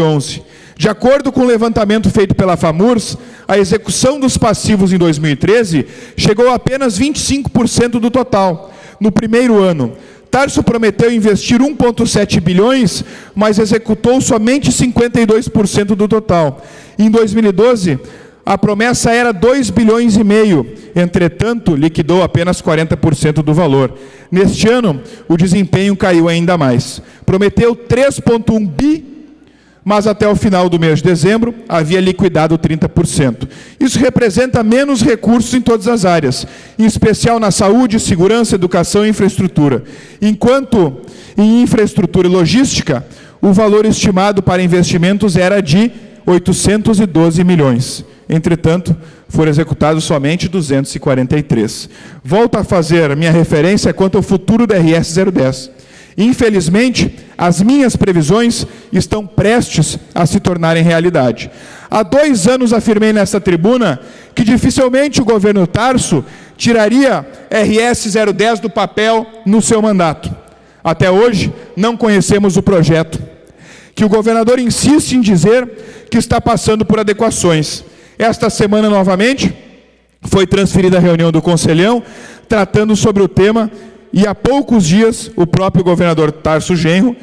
2011. De acordo com o levantamento feito pela FAMURS, a execução dos passivos em 2013 chegou a apenas 25% do total, no primeiro ano. Tarso prometeu investir 1,7 bilhões, mas executou somente 52% do total. Em 2012, a promessa era 2,5 bilhões, entretanto, liquidou apenas 40% do valor. Neste ano, o desempenho caiu ainda mais. Prometeu 3,1 bi, mas até o final do mês de dezembro havia liquidado 30%. Isso representa menos recursos em todas as áreas, em especial na saúde, segurança, educação e infraestrutura. Enquanto em infraestrutura e logística, o valor estimado para investimentos era de 812 milhões. Entretanto, foram executados somente 243. Volto a fazer a minha referência quanto ao futuro da RS 010. Infelizmente, as minhas previsões estão prestes a se tornarem realidade. Há 2 anos afirmei nesta tribuna que dificilmente o governo Tarso tiraria RS 010 do papel no seu mandato. Até hoje, não conhecemos o projeto, que o governador insiste em dizer que está passando por adequações. Esta semana, novamente, foi transferida a reunião do Conselhão, tratando sobre o tema. E há poucos dias, o próprio governador Tarso Genro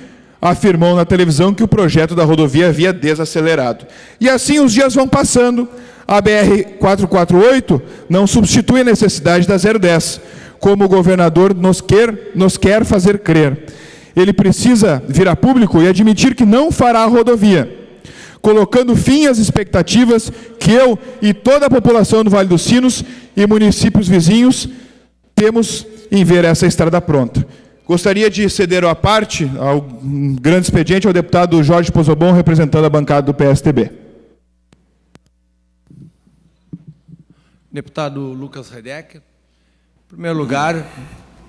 afirmou na televisão que o projeto da rodovia havia desacelerado. E assim os dias vão passando. A BR-448 não substitui a necessidade da 010, como o governador nos quer fazer crer. Ele precisa vir a público e admitir que não fará a rodovia, colocando fim às expectativas que eu e toda a população do Vale dos Sinos e municípios vizinhos temos em ver essa estrada pronta. Gostaria de ceder a parte, ao grande expediente, ao deputado Jorge Pozobon, representando a bancada do PSTB. Deputado Lucas Redecker, em primeiro lugar,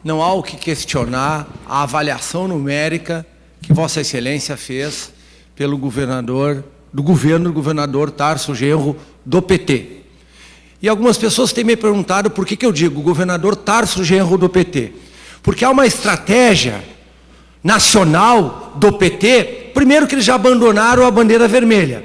não há o que questionar a avaliação numérica que Vossa Excelência fez pelo governador, do governador Tarso Genro, do PT. E algumas pessoas têm me perguntado por que eu digo governador Tarso Genro do PT. Porque há uma estratégia nacional do PT, primeiro que eles já abandonaram a bandeira vermelha.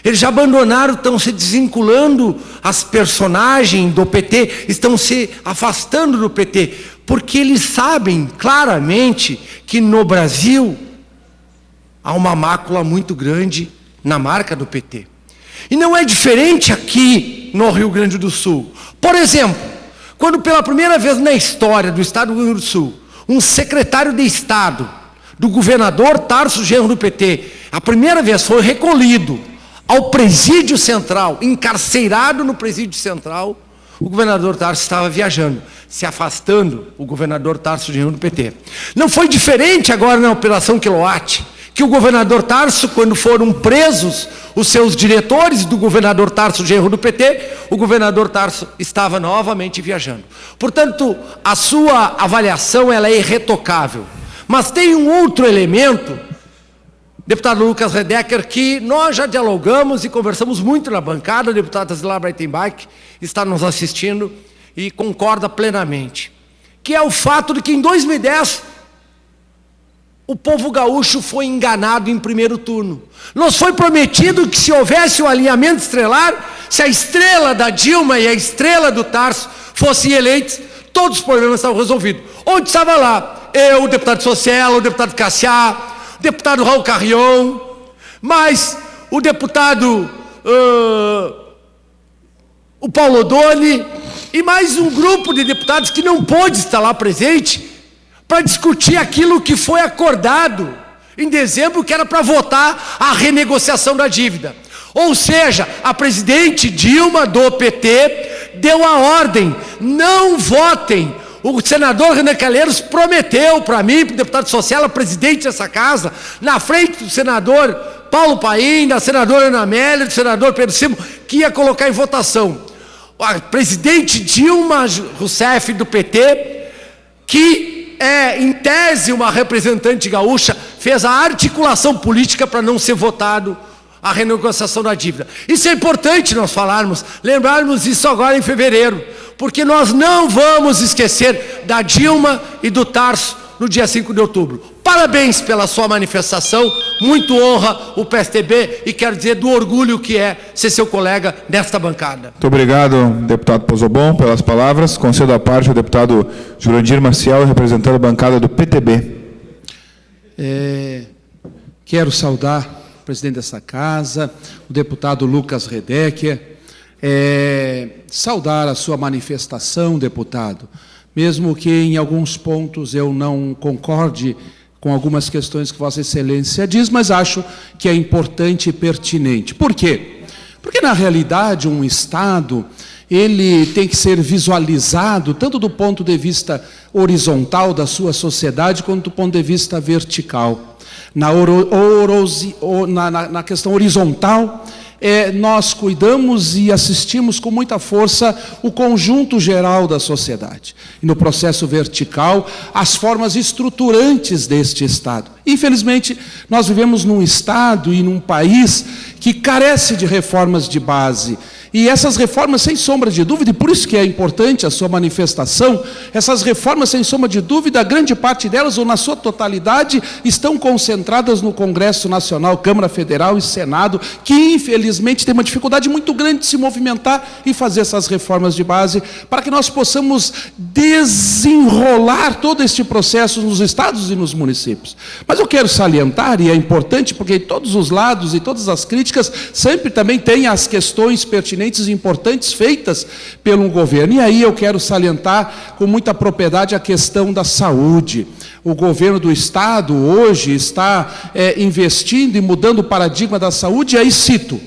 Eles já abandonaram, estão se desvinculando, as personagens do PT estão se afastando do PT, porque eles sabem claramente que no Brasil há uma mácula muito grande na marca do PT. E não é diferente aqui no Rio Grande do Sul. Por exemplo, quando pela primeira vez na história do Estado do Rio Grande do Sul, um secretário de Estado do governador Tarso Genro do PT, a primeira vez foi recolhido ao presídio central, encarcerado no presídio central, o governador Tarso estava viajando, se afastando, o governador Tarso Genro do PT. Não foi diferente agora na Operação Quiloate, que o governador Tarso, quando foram presos os seus diretores do governador Tarso Genro do PT, o governador Tarso estava novamente viajando. Portanto, a sua avaliação ela é irretocável. Mas tem um outro elemento, deputado Lucas Redecker, que nós já dialogamos e conversamos muito na bancada, o deputado Asilar Breitenbach está nos assistindo e concorda plenamente, que é o fato de que em 2010, o povo gaúcho foi enganado em primeiro turno. Nos foi prometido que se houvesse um alinhamento estrelar, se a estrela da Dilma e a estrela do Tarso fossem eleitos, todos os problemas estavam resolvidos. Onde estava lá? Eu, o deputado Socella, o deputado Cassiá, o deputado Raul Carrion, mas o deputado o Paulo Odoni e mais um grupo de deputados que não pôde estar lá presente para discutir aquilo que foi acordado em dezembro, que era para votar a renegociação da dívida. Ou seja, a presidente Dilma do PT deu a ordem, não votem. O senador Renan Calheiros prometeu para mim, para o deputado Socella, presidente dessa casa, na frente do senador Paulo Paim, da senadora Ana Amélia, do senador Pedro Simão, que ia colocar em votação. A presidente Dilma Rousseff do PT, que é, em tese, uma representante gaúcha, fez a articulação política para não ser votado a renegociação da dívida. Isso é importante nós falarmos, lembrarmos isso agora em fevereiro, porque nós não vamos esquecer da Dilma e do Tarso no dia 5 de outubro. Para parabéns pela sua manifestação, muito honra o PSDB e quero dizer do orgulho que é ser seu colega nesta bancada. Muito obrigado, deputado Pozobon, pelas palavras. Concedo a parte ao deputado Jurandir Maciel, representando a bancada do PTB. Quero saudar o presidente dessa casa, o deputado Lucas Redecke, saudar a sua manifestação, deputado, mesmo que em alguns pontos eu não concorde com algumas questões que Vossa Excelência diz, mas acho que é importante e pertinente. Por quê? Porque, na realidade, um Estado ele tem que ser visualizado tanto do ponto de vista horizontal da sua sociedade, quanto do ponto de vista vertical. Na questão horizontal, nós cuidamos e assistimos com muita força o conjunto geral da sociedade. E no processo vertical, as formas estruturantes deste Estado. Infelizmente, nós vivemos num Estado e num país que carece de reformas de base. E essas reformas, sem sombra de dúvida, e por isso que é importante a sua manifestação, essas reformas, sem sombra de dúvida, grande parte delas, ou na sua totalidade, estão concentradas no Congresso Nacional, Câmara Federal e Senado, que infelizmente tem uma dificuldade muito grande de se movimentar e fazer essas reformas de base, para que nós possamos desenrolar todo este processo nos estados e nos municípios. Mas eu quero salientar, e é importante, porque em todos os lados e todas as críticas, sempre também tem as questões pertinentes e importantes feitas pelo governo. E aí eu quero salientar com muita propriedade a questão da saúde. O governo do Estado hoje está investindo e mudando o paradigma da saúde, e aí cito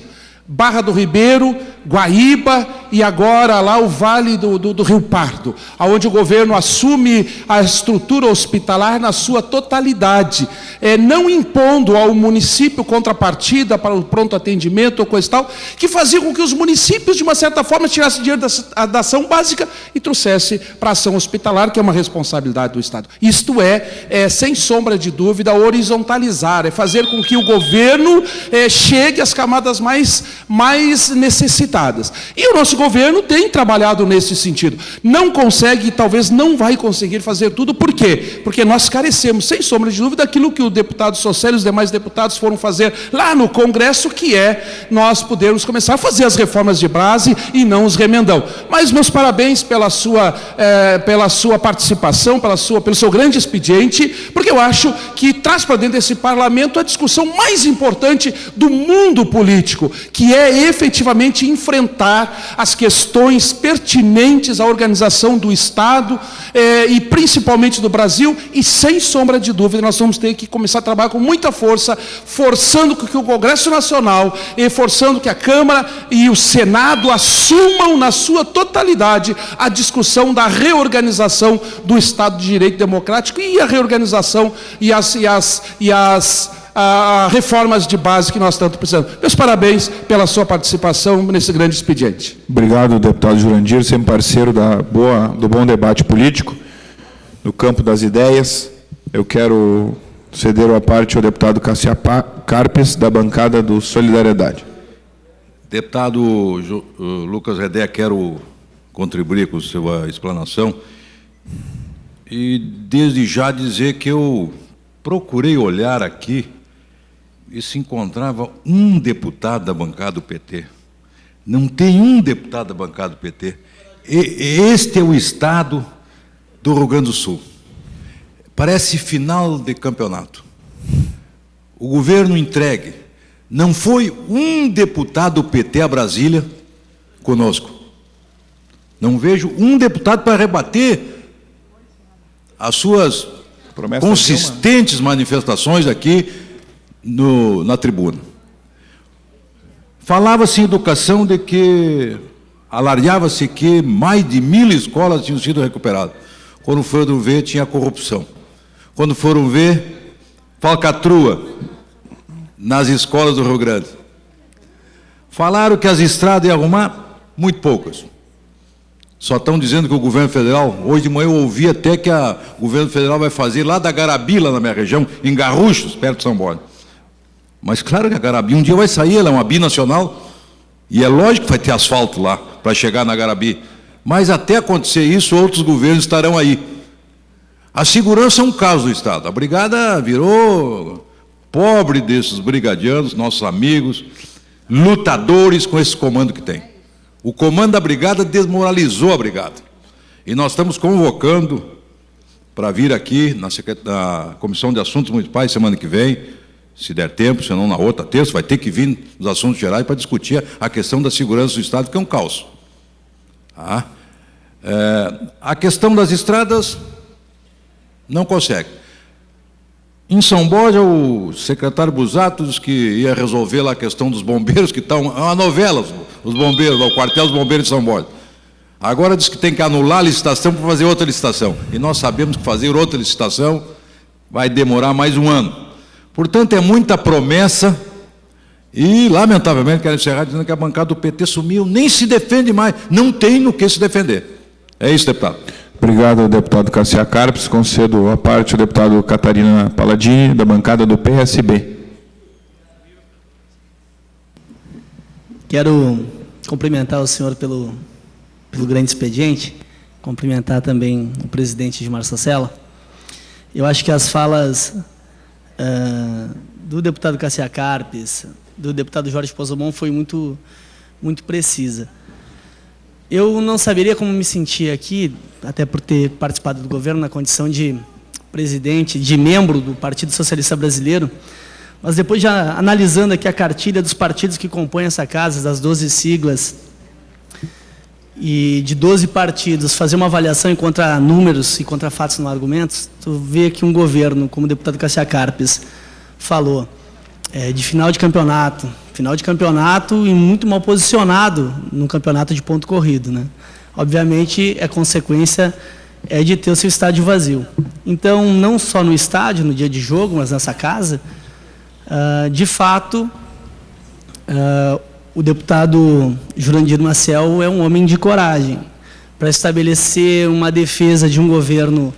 Barra do Ribeiro, Guaíba e agora lá o Vale do Rio Pardo, onde o governo assume a estrutura hospitalar na sua totalidade, não impondo ao município contrapartida para o pronto atendimento ou coisa e tal, que fazia com que os municípios, de uma certa forma, tirassem dinheiro da ação básica e trouxesse para a ação hospitalar, que é uma responsabilidade do Estado. Isto sem sombra de dúvida, horizontalizar, fazer com que o governo chegue às camadas mais necessitadas. E o nosso governo tem trabalhado nesse sentido. Não consegue e talvez não vai conseguir fazer tudo. Por quê? Porque nós carecemos, sem sombra de dúvida, daquilo que o deputado Socélio e os demais deputados foram fazer lá no Congresso, que é nós podermos começar a fazer as reformas de base e não os remendão. Mas meus parabéns pela sua participação, pelo seu grande expediente, porque eu acho que traz para dentro desse parlamento a discussão mais importante do mundo político, que é efetivamente enfrentar as questões pertinentes à organização do Estado e principalmente do Brasil, e sem sombra de dúvida nós vamos ter que começar a trabalhar com muita força, forçando que o Congresso Nacional e forçando que a Câmara e o Senado assumam na sua totalidade a discussão da reorganização do Estado de Direito Democrático e a reorganização e as reformas de base que nós tanto precisamos. Meus parabéns pela sua participação nesse grande expediente. Obrigado, deputado Jurandir, sempre parceiro do bom debate político, no campo das ideias. Eu quero ceder a parte ao deputado Cassia Carpes, da bancada do Solidariedade. Deputado Lucas Redecke, quero contribuir com a sua explanação e, desde já, dizer que eu procurei olhar aqui e se encontrava um deputado da bancada do PT. Não tem um deputado da bancada do PT. Este é o Estado do Rio Grande do Sul. Parece final de campeonato. O governo entregue. Não foi um deputado do PT a Brasília conosco. Não vejo um deputado para rebater as suas consistentes manifestações aqui na tribuna. Falava-se em educação de que, alardeava-se que mais de 1.000 escolas tinham sido recuperadas. Quando foram ver, tinha corrupção. Quando foram ver, falcatrua nas escolas do Rio Grande. Falaram que as estradas iam arrumar, muito poucas. Só estão dizendo que o governo federal, hoje de manhã eu ouvi até que o governo federal vai fazer lá da Garabi, lá na minha região, em Garruchos, perto de São Borja. Mas claro que a Garabi um dia vai sair, ela é uma binacional, e é lógico que vai ter asfalto lá, para chegar na Garabi. Mas até acontecer isso, outros governos estarão aí. A segurança é um caos do Estado. A brigada virou pobre desses brigadianos, nossos amigos, lutadores com esse comando que tem. O comando da brigada desmoralizou a brigada. E nós estamos convocando para vir aqui na Comissão de Assuntos Municipais semana que vem, se der tempo, senão na outra terça, vai ter que vir nos assuntos gerais para discutir a questão da segurança do Estado, que é um caos. A questão das estradas, não consegue. Em São Borja, o secretário Busato disse que ia resolver lá a questão dos bombeiros, que estão... É uma novela, os bombeiros, o quartel dos bombeiros de São Borja. Agora diz que tem que anular a licitação para fazer outra licitação. E nós sabemos que fazer outra licitação vai demorar mais um ano. Portanto, é muita promessa e, lamentavelmente, quero encerrar dizendo que a bancada do PT sumiu, nem se defende mais, não tem no que se defender. É isso, deputado. Obrigado, deputado Cassiar Carpes. Concedo a parte ao deputado Catarina Palladini, da bancada do PSB. Quero cumprimentar o senhor pelo grande expediente, cumprimentar também o presidente Gilmar Sacella. Eu acho que as falas do deputado Cassiar Carpes, do deputado Jorge Pozzobon, foi muito precisa. Eu não saberia como me sentir aqui, até por ter participado do governo na condição de presidente, de membro do Partido Socialista Brasileiro, mas depois, já analisando aqui a cartilha dos partidos que compõem essa casa, das 12 siglas, e de 12 partidos, fazer uma avaliação e contra números e contra fatos não argumentos, tu vê que um governo, como o deputado Cassiar Carpes falou, de final de campeonato e muito mal posicionado no campeonato de ponto corrido, né? Obviamente, é consequência de ter o seu estádio vazio. Então, não só no estádio, no dia de jogo, mas nessa casa, de fato, o deputado Jurandir Maciel é um homem de coragem para estabelecer uma defesa de um governo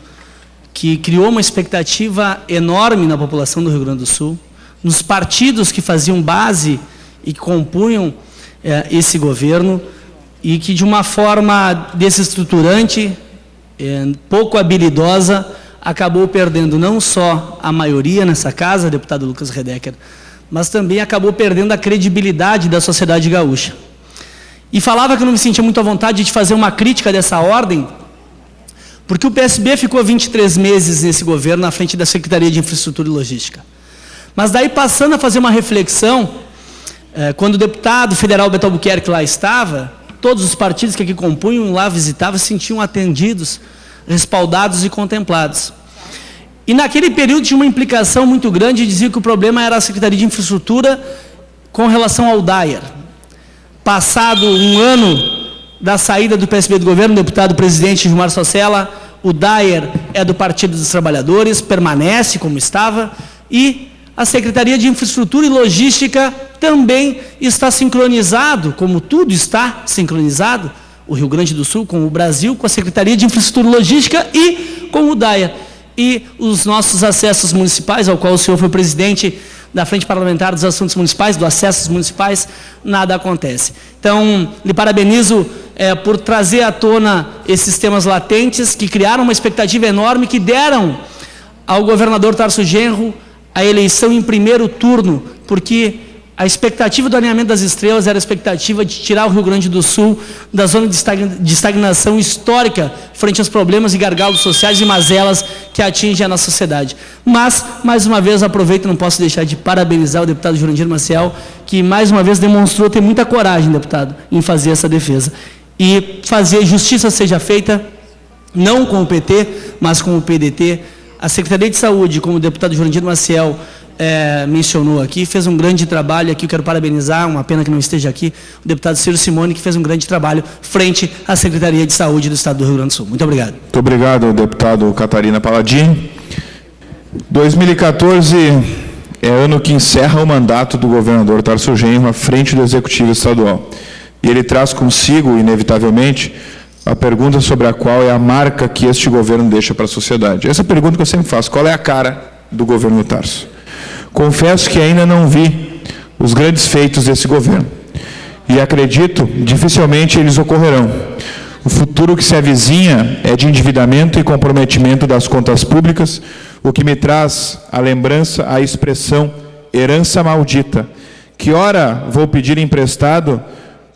que criou uma expectativa enorme na população do Rio Grande do Sul, nos partidos que faziam base e que compunham esse governo, e que, de uma forma desestruturante, pouco habilidosa, acabou perdendo não só a maioria nessa casa, deputado Lucas Redecker, mas também acabou perdendo a credibilidade da sociedade gaúcha. E falava que eu não me sentia muito à vontade de fazer uma crítica dessa ordem, porque o PSB ficou 23 meses nesse governo na frente da Secretaria de Infraestrutura e Logística. Mas daí, passando a fazer uma reflexão, quando o deputado federal Beto Albuquerque lá estava, todos os partidos que aqui compunham, lá visitavam, se sentiam atendidos, respaldados e contemplados. E naquele período tinha uma implicação muito grande, dizia que o problema era a Secretaria de Infraestrutura com relação ao DAER. Passado um ano da saída do PSB do governo, o deputado presidente Gilmar Sacella, o DAER é do Partido dos Trabalhadores, permanece como estava, e a Secretaria de Infraestrutura e Logística também está sincronizado, como tudo está sincronizado, o Rio Grande do Sul com o Brasil, com a Secretaria de Infraestrutura e Logística e com o DAER. E os nossos acessos municipais, ao qual o senhor foi presidente da Frente Parlamentar dos Assuntos Municipais, do Acessos Municipais, nada acontece. Então, lhe parabenizo por trazer à tona esses temas latentes, que criaram uma expectativa enorme, que deram ao governador Tarso Genro a eleição em primeiro turno, porque a expectativa do alinhamento das estrelas era a expectativa de tirar o Rio Grande do Sul da zona de estagnação histórica frente aos problemas e gargalos sociais e mazelas que atingem a nossa sociedade. Mas, mais uma vez, aproveito e não posso deixar de parabenizar o deputado Jurandir Maciel, que mais uma vez demonstrou ter muita coragem, deputado, em fazer essa defesa. E fazer justiça seja feita, não com o PT, mas com o PDT. A Secretaria de Saúde, como o deputado Jurandir Maciel mencionou aqui, fez um grande trabalho. Aqui eu quero parabenizar, uma pena que não esteja aqui, o deputado Ciro Simone, que fez um grande trabalho frente à Secretaria de Saúde do Estado do Rio Grande do Sul. Muito obrigado. Muito obrigado, deputado Catarina Palladini. 2014 é ano que encerra o mandato do governador Tarso Genro à frente do Executivo Estadual. E ele traz consigo, inevitavelmente, a pergunta sobre a qual é a marca que este governo deixa para a sociedade. Essa pergunta que eu sempre faço: qual é a cara do governo Tarso? Confesso que ainda não vi os grandes feitos desse governo. E acredito, dificilmente eles ocorrerão. O futuro que se avizinha é de endividamento e comprometimento das contas públicas, o que me traz a lembrança, a expressão herança maldita, que ora vou pedir emprestado.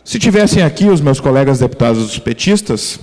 Se tivessem aqui os meus colegas deputados petistas,